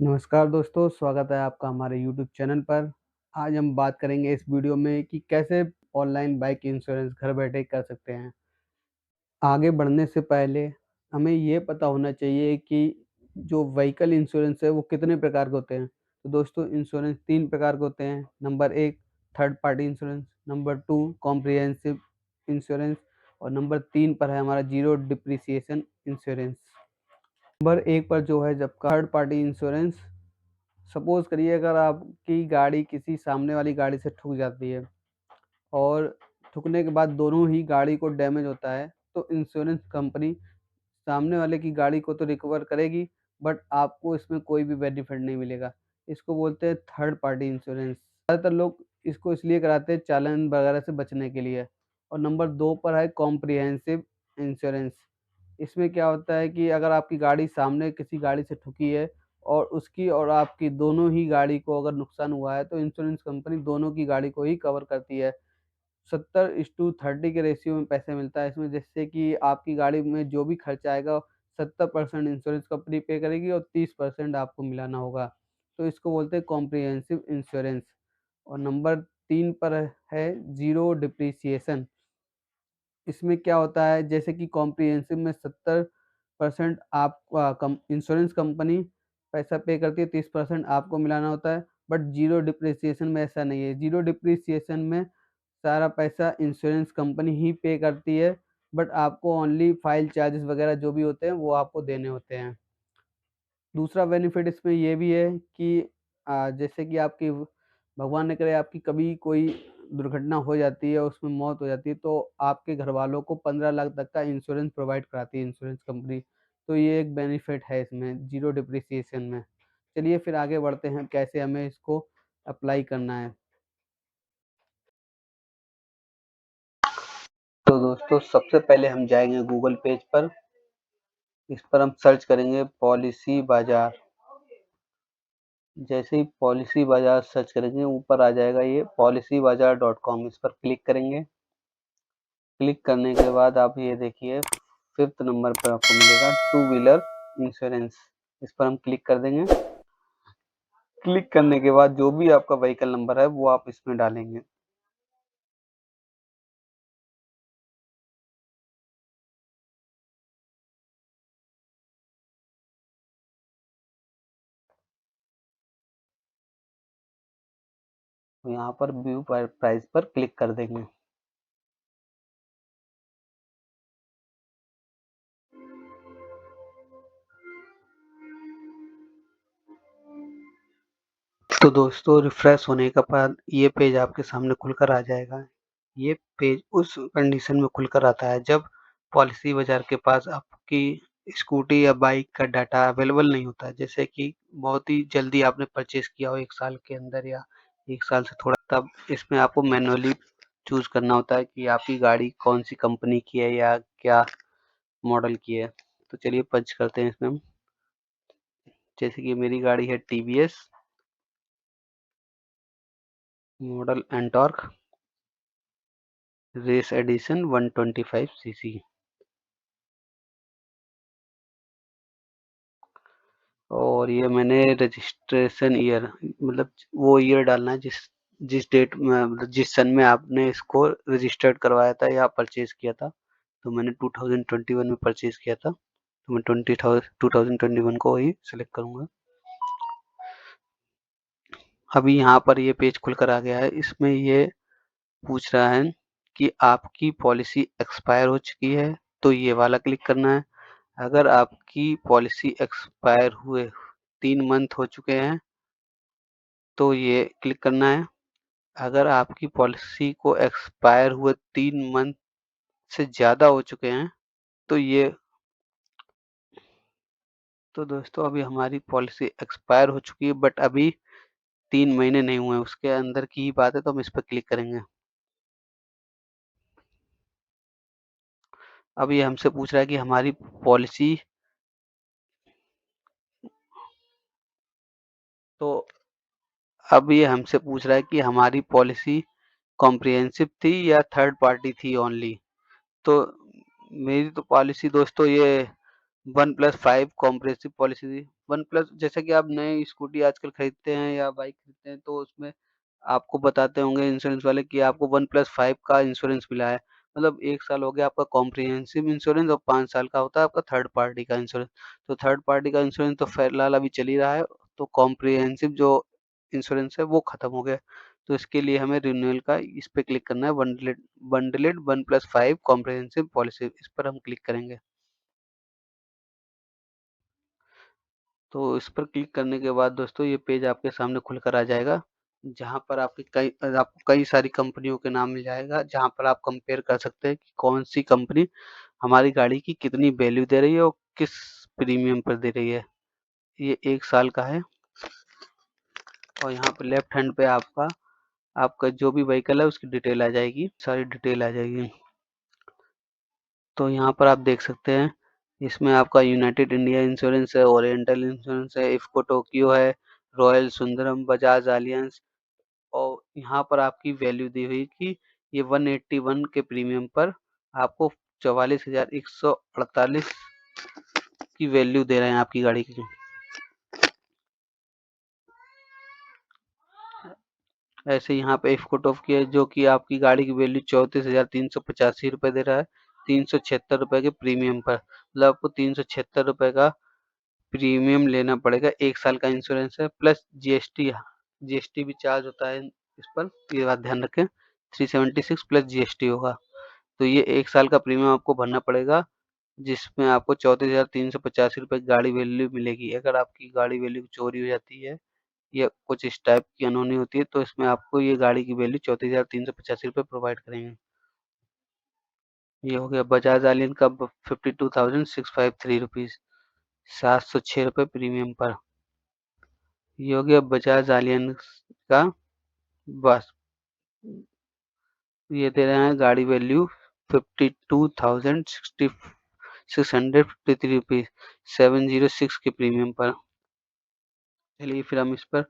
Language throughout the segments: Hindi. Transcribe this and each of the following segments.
नमस्कार दोस्तों, स्वागत है आपका हमारे यूट्यूब चैनल पर। आज हम बात करेंगे इस वीडियो में कि कैसे ऑनलाइन बाइक इंश्योरेंस घर बैठे कर सकते हैं। आगे बढ़ने से पहले हमें ये पता होना चाहिए कि जो व्हीकल इंश्योरेंस है वो कितने प्रकार के होते हैं। तो दोस्तों इंश्योरेंस 3 प्रकार के होते हैं। Number 1 third party insurance, number 2 comprehensive insurance और नंबर 3 पर है हमारा ज़ीरो डिप्रिसिएशन इंश्योरेंस। नंबर 1 पर जो है जब थर्ड पार्टी इंश्योरेंस, सपोज़ करिए अगर आपकी गाड़ी किसी सामने वाली गाड़ी से ठुक जाती है और ठुकने के बाद दोनों ही गाड़ी को डैमेज होता है, तो इंश्योरेंस कंपनी सामने वाले की गाड़ी को तो रिकवर करेगी, बट आपको इसमें कोई भी बेनिफिट नहीं मिलेगा। इसको बोलते हैं थर्ड पार्टी इंश्योरेंस। ज़्यादातर लोग इसको इसलिए कराते हैं चालान वगैरह से बचने के लिए। और नंबर 2 पर है कॉम्प्रिहेंसिव इंश्योरेंस। इसमें क्या होता है कि अगर आपकी गाड़ी सामने किसी गाड़ी से ठुकी है और उसकी और आपकी दोनों ही गाड़ी को अगर नुकसान हुआ है, तो इंश्योरेंस कंपनी दोनों की गाड़ी को ही कवर करती है। 70:30 के रेशियो में पैसे मिलता है इसमें, जिससे कि आपकी गाड़ी में जो भी खर्चा आएगा 70% इंश्योरेंस कंपनी पे करेगी और 30% आपको मिलाना होगा। तो इसको बोलते हैं कॉम्प्रिहेंसिव इंश्योरेंस। और नंबर 3 पर है ज़ीरो डिप्रिसिएशन। इसमें क्या होता है जैसे कि कॉम्प्रिहेंसिव में 70% आप कम इंश्योरेंस कंपनी पैसा पे करती है, 30% आपको मिलाना होता है। बट ज़ीरो डिप्रिसिएशन में ऐसा नहीं है। ज़ीरो डिप्रिसिएशन में सारा पैसा इंश्योरेंस कंपनी ही पे करती है, बट आपको ओनली फाइल चार्जेस वगैरह जो भी होते हैं वो आपको देने होते हैं। दूसरा बेनिफिट इसमें ये भी है कि जैसे कि आपकी भगवान न करे आपकी कभी कोई दुर्घटना हो जाती है, उसमें मौत हो जाती है, तो आपके घरवालों को 15 लाख तक का इंश्योरेंस प्रोवाइड कराती है इंश्योरेंस कंपनी। तो ये एक बेनिफिट है इसमें ज़ीरो डिप्रिसिएशन में। चलिए फिर आगे बढ़ते हैं कैसे हमें इसको अप्लाई करना है। तो दोस्तों सबसे पहले हम जाएँगे गूगल पेज पर। इस पर हम सर्च करेंगे पॉलिसी बाज़ार। जैसे ही पॉलिसी बाज़ार सर्च करेंगे ऊपर आ जाएगा ये policybazaar.com। इस पर क्लिक करेंगे। क्लिक करने के बाद आप ये देखिए 5th नंबर पर आपको मिलेगा टू व्हीलर इंश्योरेंस। इस पर हम क्लिक कर देंगे। क्लिक करने के बाद जो भी आपका व्हीकल नंबर है वो आप इसमें डालेंगे। यहाँ पर व्यू प्राइस पर क्लिक कर देंगे। तो दोस्तों रिफ्रेश होने के बाद ये पेज आपके सामने खुलकर आ जाएगा। ये पेज उस कंडीशन में खुलकर आता है जब पॉलिसी बाज़ार के पास आपकी स्कूटी या बाइक का डाटा अवेलेबल नहीं होता है। जैसे कि बहुत ही जल्दी आपने परचेज़ किया हो 1 साल के अंदर या 1 साल से थोड़ा, तब इसमें आपको मैनुअली चूज़ करना होता है कि आपकी गाड़ी कौन-सी कंपनी की है या क्या मॉडल की है। तो चलिए पंच करते हैं इसमें हम। जैसे कि मेरी गाड़ी है TVS model Ntorq race edition 125 CC. और ये मैंने रजिस्ट्रेशन ईयर, मतलब वो ईयर डालना है जिस जिस डेट में, मतलब जिस सन में आपने इसको रजिस्टर्ड करवाया था या परचेज किया था। तो मैंने 2021 में परचेज किया था, तो मैं 2021 को ही सिलेक्ट करूंगा। अभी यहाँ पर ये पेज खुलकर आ गया है। इसमें ये पूछ रहा है कि आपकी पॉलिसी एक्सपायर हो चुकी है, तो ये वाला क्लिक करना है। अगर आपकी पॉलिसी एक्सपायर हुए 3 मंथ हो चुके हैं, तो ये क्लिक करना है। अगर आपकी पॉलिसी को एक्सपायर हुए 3 मंथ से ज़्यादा हो चुके हैं, तो ये तो दोस्तों अभी हमारी पॉलिसी एक्सपायर हो चुकी है, बट अभी 3 महीने नहीं हुए हैं, उसके अंदर की ही बात है, तो हम इस पर क्लिक करेंगे। अब ये हमसे पूछ रहा है कि हमारी पॉलिसी, तो अब ये हमसे पूछ रहा है कि हमारी पॉलिसी कॉम्प्रिहेंसिव थी या थर्ड पार्टी थी ओनली। तो मेरी तो पॉलिसी दोस्तों ये 1+5 कॉम्प्रिहेंसिव पॉलिसी थी। वन प्लस जैसे कि आप नए स्कूटी आजकल खरीदते हैं या बाइक खरीदते हैं तो उसमें आपको बताते होंगे इंश्योरेंस वाले कि आपको वन प्लस 5 का इंश्योरेंस मिला है। मतलब 1 साल हो गया आपका कॉम्प्रिहेंसिव इंश्योरेंस और 5 साल का होता है आपका थर्ड पार्टी का इंश्योरेंस। तो थर्ड पार्टी का इंश्योरेंस तो फिलहाल अभी चल ही रहा है, तो कॉम्प्रिहेंसिव जो इंश्योरेंस है वो खत्म हो गया। तो इसके लिए हमें रिन्यूअल का इस पे क्लिक करना है, बंडलेड वन प्लस 5 कॉम्प्रिहेंसिव पॉलिसी, इस पर हम क्लिक करेंगे। तो इस पर क्लिक करने के बाद दोस्तों ये पेज आपके सामने खुलकर आ जाएगा, जहाँ पर आपको कई सारी कंपनियों के नाम मिल जाएगा, जहाँ पर आप कंपेयर कर सकते हैं कि कौन सी कंपनी हमारी गाड़ी की कितनी वैल्यू दे रही है और किस प्रीमियम पर दे रही है। ये 1 साल का है और यहाँ पे लेफ्ट हैंड पे आपका आपका जो भी व्हीकल है उसकी डिटेल आ जाएगी, सारी डिटेल आ जाएगी। तो यहाँ पर आप देख सकते हैं, इसमें आपका यूनाइटेड इंडिया इंश्योरेंस है, ओरिएंटल इंश्योरेंस है, इफ़को टोक्यो है, रॉयल सुंदरम, बजाज एलियंस और यहाँ पर आपकी वैल्यू दी हुई कि ये 181 के प्रीमियम पर आपको 44,148 की वैल्यू दे रहे हैं आपकी गाड़ी की। ऐसे यहाँ पे इफ़को टोक्यो है जो कि आपकी गाड़ी की वैल्यू 34,385 रुपये दे रहा है, 376 रुपये के प्रीमियम पर। मतलब आपको 376 रुपये का प्रीमियम लेना पड़ेगा। 1 साल का इंश्योरेंस है प्लस जीएसटी, जीएसटी भी चार्ज होता है इस पर, ये बात ध्यान रखें। 376 प्लस जीएसटी होगा। तो ये 1 साल का प्रीमियम आपको भरना पड़ेगा, जिसमें आपको 34,385 रुपये की गाड़ी वैल्यू मिलेगी। अगर आपकी गाड़ी वैल्यू चोरी हो जाती है या कुछ इस टाइप की अनहोनी होती है तो इसमें आपको ये गाड़ी की वैल्यू 34,385 रुपये प्रोवाइड करेंगे। ये हो गया बजाज एलियन का 52,653 रुपीज़, 706 रुपये प्रीमियम पर। ये हो गया बजाज एलियंस का, बस ये दे रहे हैं गाड़ी वैल्यू 52,653 रुपीज 706 के प्रीमियम पर। चलिए फिर हम इस पर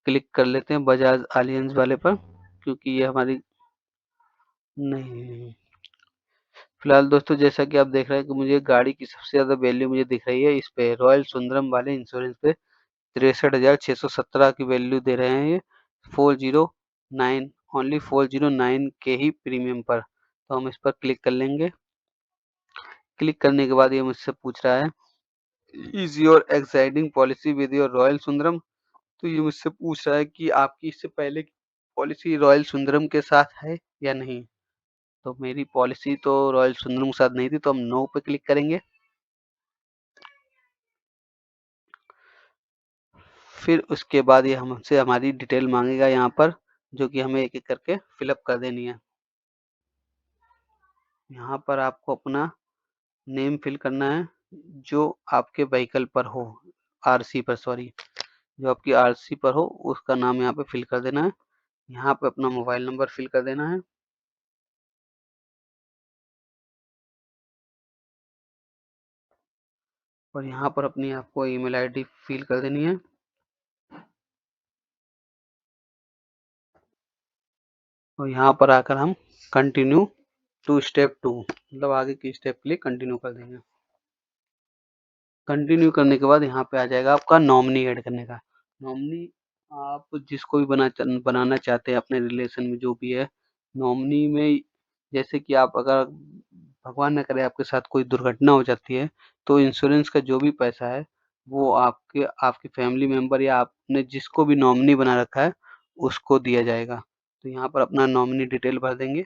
क्लिक कर लेते हैं बजाज एलियंस वाले पर, क्योंकि ये हमारी नहीं। फिलहाल दोस्तों जैसा कि आप देख रहे हैं कि मुझे गाड़ी की सबसे ज्यादा वैल्यू मुझे दिख रही है इस पे रॉयल सुंदरम वाले इंश्योरेंस पे, 63,617 की वैल्यू दे रहे हैं ये 409, ओनली 409 के ही प्रीमियम पर। तो हम इस पर क्लिक कर लेंगे। क्लिक करने के बाद ये मुझसे पूछ रहा है is your existing policy with your Royal Sundaram. तो ये मुझसे पूछ रहा है कि आपकी इससे पहले की पॉलिसी रॉयल सुंदरम के साथ है या नहीं। तो मेरी पॉलिसी तो रॉयल सुंदरम के साथ नहीं थी, तो हम नो पे क्लिक करेंगे। फिर उसके बाद ये हमसे हमारी डिटेल मांगेगा यहाँ पर, जो कि हमें एक एक करके फिलअप कर देनी है। यहाँ पर आपको अपना नेम फिल करना है जो आपके व्हीकल पर हो, आरसी पर, सॉरी, जो आपकी आरसी पर हो उसका नाम यहाँ पे फिल कर देना है। यहाँ पे अपना मोबाइल नंबर फिल कर देना है और यहाँ पर अपनी आपको ईमेल आईडी फिल कर देनी है और यहाँ पर आकर हम कंटिन्यू टू स्टेप 2 मतलब आगे की स्टेप के लिए कंटिन्यू कर देंगे। कंटिन्यू करने के बाद यहाँ पे आ जाएगा आपका नॉमिनी ऐड करने का। नॉमिनी आप जिसको भी बनाना चाहते हैं अपने रिलेशन में जो भी है, नॉमिनी में जैसे कि आप अगर भगवान न करे आपके साथ कोई दुर्घटना हो जाती है तो इंश्योरेंस का जो भी पैसा है वो आपके आपके फैमिली मेंबर या आपने जिसको भी नॉमिनी बना रखा है उसको दिया जाएगा। तो यहाँ पर अपना नॉमिनी डिटेल भर देंगे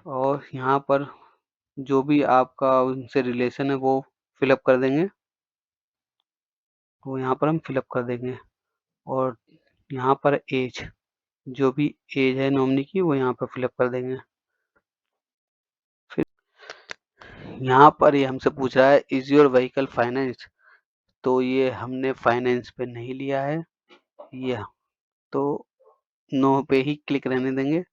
और यहाँ पर जो भी आपका उनसे रिलेशन है वो फिलअप कर देंगे, वो यहाँ पर हम फिलअप कर देंगे और यहाँ पर एज, जो भी एज है नॉमिनी की वो यहाँ पर फिलअप कर देंगे। फिर यहाँ पर ये हमसे पूछ रहा है इज योर व्हीकल फाइनेंस। तो ये हमने फाइनेंस पे नहीं लिया है, ये तो नो पे ही क्लिक रहने देंगे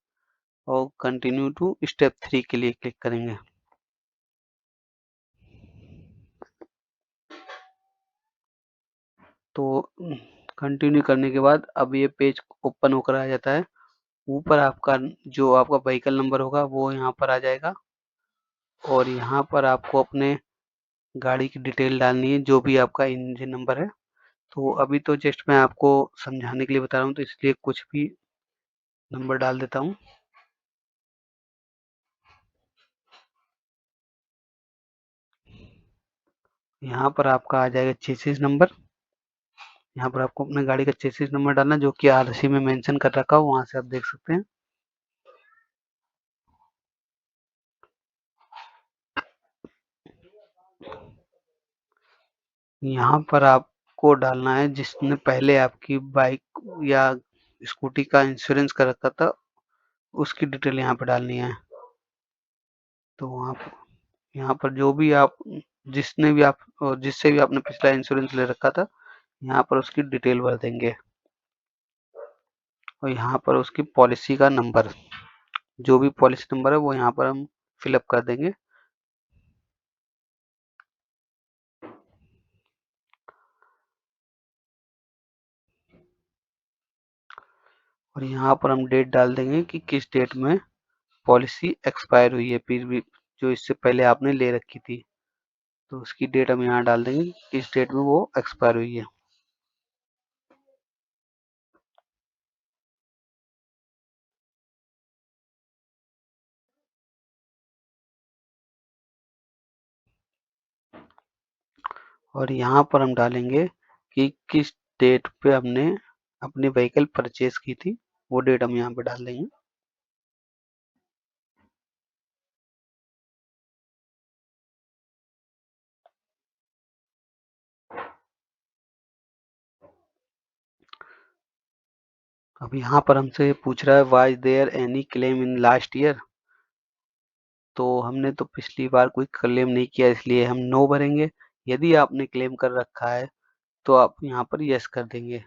और कंटिन्यू टू स्टेप 3 के लिए क्लिक करेंगे। तो कंटिन्यू करने के बाद अब ये पेज ओपन होकर आ जाता है ऊपर आपका जो आपका व्हीकल नंबर होगा वो यहाँ पर आ जाएगा और यहाँ पर आपको अपने गाड़ी की डिटेल डालनी है, जो भी आपका इंजन नंबर है। तो अभी तो जस्ट मैं आपको समझाने के लिए बता रहा हूँ, तो इसलिए कुछ भी नंबर डाल देता हूँ। यहाँ पर आपका आ जाएगा चेसिस नंबर। यहाँ पर आपको अपने गाड़ी का चेसिस नंबर डालना, जो कि आरसी में मेंशन कर रखा हो, वहां से आप देख सकते हैं। यहाँ पर आपको डालना है जिसने पहले आपकी बाइक या स्कूटी का इंश्योरेंस कर रखा था, उसकी डिटेल यहाँ पे डालनी है। तो आप यहाँ पर जो भी आप जिसने भी आप और जिससे भी आपने पिछला इंश्योरेंस ले रखा था, यहाँ पर उसकी डिटेल भर देंगे और यहाँ पर उसकी पॉलिसी का नंबर, जो भी पॉलिसी नंबर है वो यहाँ पर हम फिलअप कर देंगे। और यहाँ पर हम डेट डाल देंगे कि किस डेट में पॉलिसी एक्सपायर हुई है, फिर भी जो इससे पहले आपने ले रखी थी, तो उसकी डेट हम यहाँ डाल देंगे किस डेट में वो एक्सपायर हुई है। और यहाँ पर हम डालेंगे कि किस डेट पे हमने अपनी व्हीकल परचेज की थी, वो डेट हम यहाँ पे डाल देंगे। अब यहाँ पर हमसे पूछ रहा है was there any claim in last year. तो हमने तो पिछली बार कोई क्लेम नहीं किया, इसलिए हम नो भरेंगे। यदि आपने क्लेम कर रखा है तो आप यहाँ पर यस कर देंगे।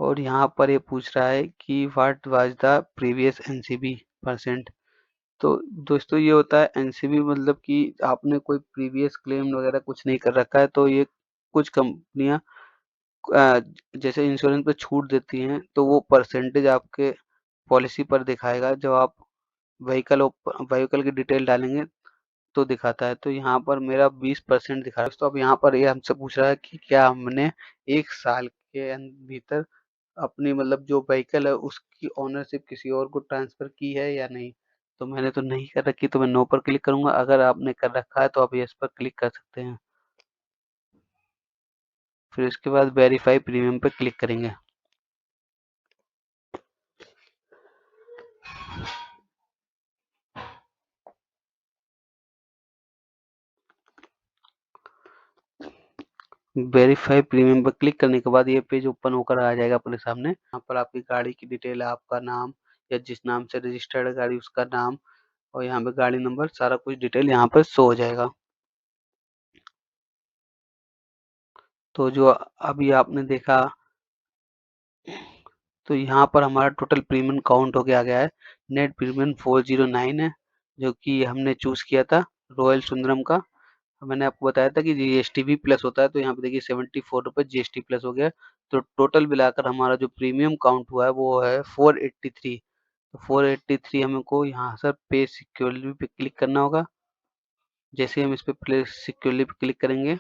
और यहाँ पर ये पूछ रहा है कि what was the previous NCB percent. तो दोस्तों ये होता है एनसीबी, मतलब कि आपने कोई प्रीवियस क्लेम वगैरह कुछ नहीं कर रखा है, तो ये कुछ कंपनियां जैसे इंश्योरेंस पे छूट देती हैं, तो वो परसेंटेज आपके पॉलिसी पर दिखाएगा। जब आप व्हीकल की डिटेल डालेंगे तो दिखाता है। तो यहाँ पर मेरा 20% दिखा रहा है। तो अब यहाँ पर ये हमसे पूछ रहा है कि क्या हमने 1 साल के भीतर अपनी मतलब जो व्हीकल है उसकी ओनरशिप किसी और को ट्रांसफर की है या नहीं। तो मैंने तो नहीं कर रखी, तो मैं नो पर क्लिक करूंगा। अगर आपने कर रखा है तो आप यस पर क्लिक कर सकते हैं। फिर इसके बाद वेरीफाई प्रीमियम पे क्लिक करेंगे। वेरीफाई प्रीमियम पर क्लिक करने के बाद ये पेज ओपन होकर आ जाएगा अपने सामने। यहाँ पर आपकी गाड़ी की डिटेल, आपका नाम या जिस नाम से रजिस्टर्ड है गाड़ी उसका नाम, और यहाँ पे गाड़ी नंबर, सारा कुछ डिटेल यहाँ पर शो हो जाएगा। तो जो अभी आपने देखा, तो यहाँ पर हमारा टोटल प्रीमियम काउंट होके आ गया है। नेट प्रीमियम 409 है, जो कि हमने चूज किया था रॉयल सुंदरम का। मैंने आपको बताया था कि जीएसटी भी प्लस होता है, तो यहाँ पे देखिए 74 रुपये जीएसटी प्लस हो गया। तो टोटल मिलाकर हमारा जो प्रीमियम काउंट हुआ है वो है 483। तो 483 हमको यहाँ से पे सिक्योरली पे क्लिक करना होगा। जैसे हम इस पे प्ले सिक्योरली पे क्लिक करेंगे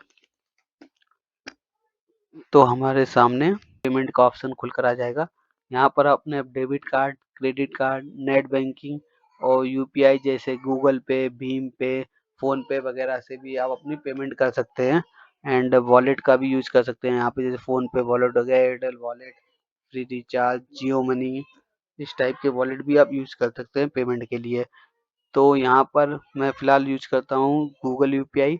तो हमारे सामने पेमेंट का ऑप्शन खुलकर आ जाएगा। यहाँ पर अपने debit card, credit card, net banking और यूपीआई जैसे गूगल पे, भीम पे, फोन पे वगैरह से भी आप अपनी पेमेंट कर सकते हैं। एंड वॉलेट का भी यूज कर सकते हैं। यहाँ पे जैसे फोन पे वॉलेट हो गया, एयरटेल वॉलेट, फ्री रिचार्ज, जियो मनी, इस टाइप के वॉलेट भी आप यूज कर सकते हैं पेमेंट के लिए। तो यहाँ पर मैं फिलहाल यूज करता हूँ गूगल यूपीआई,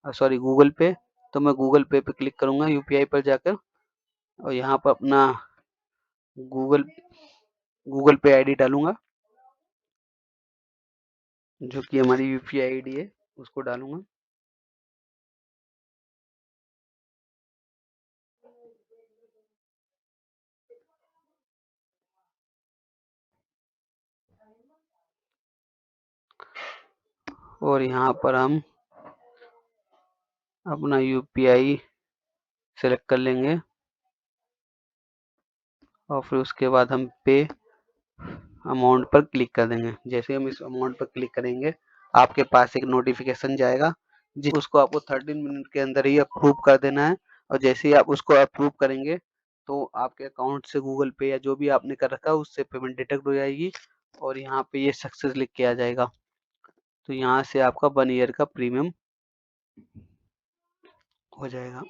सॉरी गूगल पे। तो मैं गूगल पे पे क्लिक करूंगा यूपीआई पर जाकर, और यहाँ पर अपना गूगल गूगल पे आईडी डालूंगा, जो कि हमारी यूपीआई आईडी है, उसको डालूंगा। और यहाँ पर हम अपना यूपीआई सेलेक्ट कर लेंगे और फिर उसके बाद हम पे अमाउंट पर क्लिक कर देंगे। जैसे हम इस अमाउंट पर क्लिक करेंगे, आपके पास एक नोटिफिकेशन जाएगा, उसको आपको 13 मिनट के अंदर ही अप्रूव कर देना है। और जैसे ही आप उसको अप्रूव करेंगे, तो आपके अकाउंट से गूगल पे या जो भी आपने कर रखा है उससे पेमेंट डिडक्ट हो जाएगी और यहाँ पे ये सक्सेस लिख के आ जाएगा। तो यहाँ से आपका 1 ईयर का प्रीमियम हो जाएगा।